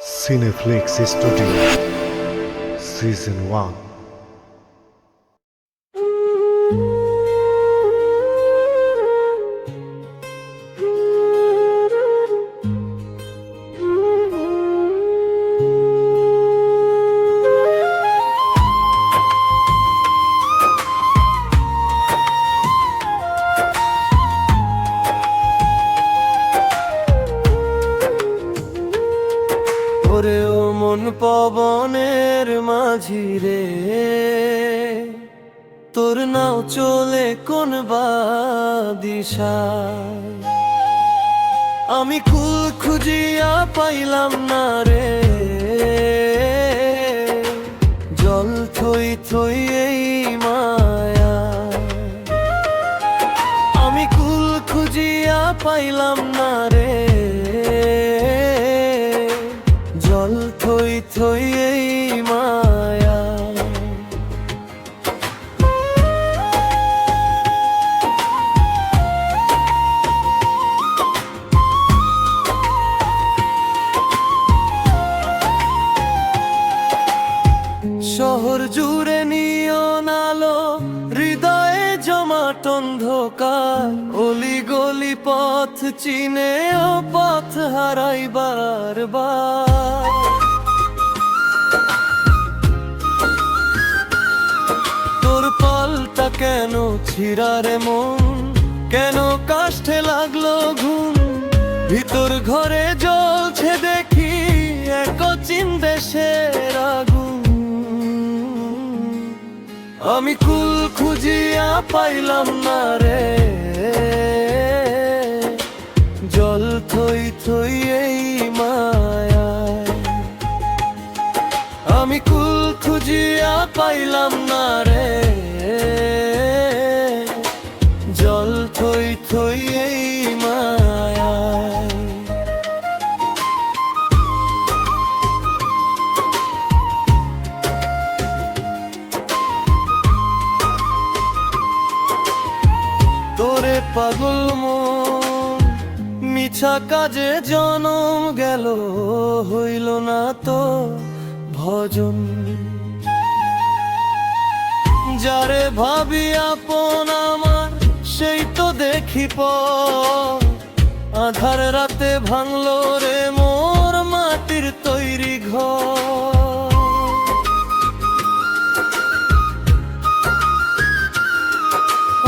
Cineflix Studio Season 1. ওরে ও মন পবনের মাঝি রে, তোর নাও চলে কোন বা দিশায়। আমি কুল খুঁজিয়া পাইলাম না রে, জল থই থই এই মায়া। আমি কুল খুঁজিয়া পাইলাম না রে, জল থই থই এই মায়া। শহর জুড়ে নিয়ন আলো, হৃদয়ে জমাট অন্ধকার। অলি গলি পথ চিনে ও পথ হারাই বারবার। তোর পালটা কেন ছিঁড়ারে মন, কেন কাষ্ঠে লাগলো ঘুম। ভিতর ঘরে জ্বলছে দেখি এক চিন দেশের আগুন। আমি কুল খুঁজিয়া পাইলাম না রে, জল থই থই এই মায়ায়। আমি কুল খুঁজিয়া পাইলাম না রে, জল থই থই এই মায়ায়। তোরে পাগল মন মিছা কাজে জনম গেল, হইল না তো ভজন। যারে ভাবি আপন আমার, সেই তো দেখি পর। আধার রাতে ভাঙলো রে মোর মাটির তৈরি ঘর।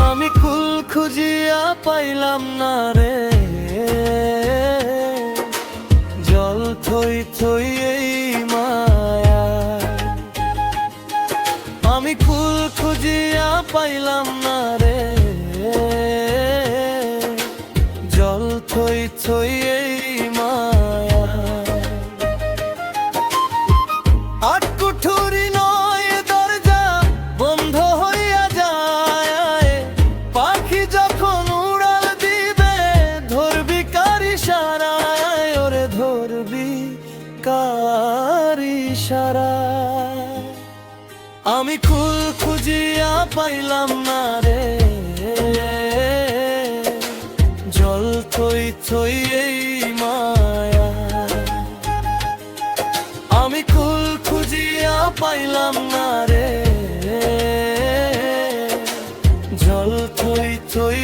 আমি কুল খুঁজিয়া পাইলাম না রে, জল থই থই এই মায়া। আমি কুল খুঁজিয়া পাইলাম না রে, জল থই থই এই মায়া। আট কুঠুরি নয় দরজা বন্ধ হইয়া যায়। পাখি যখন উড়াল দিবে ধরবি কার ইশারায়, ওরে ধরবি কার ইশারায়। আমি কুল খুঁজিয়া পাইলাম না রে, জল থই থই এই মায়া। আমি কুল খুঁজিয়া পাইলাম না রে, জল থই থই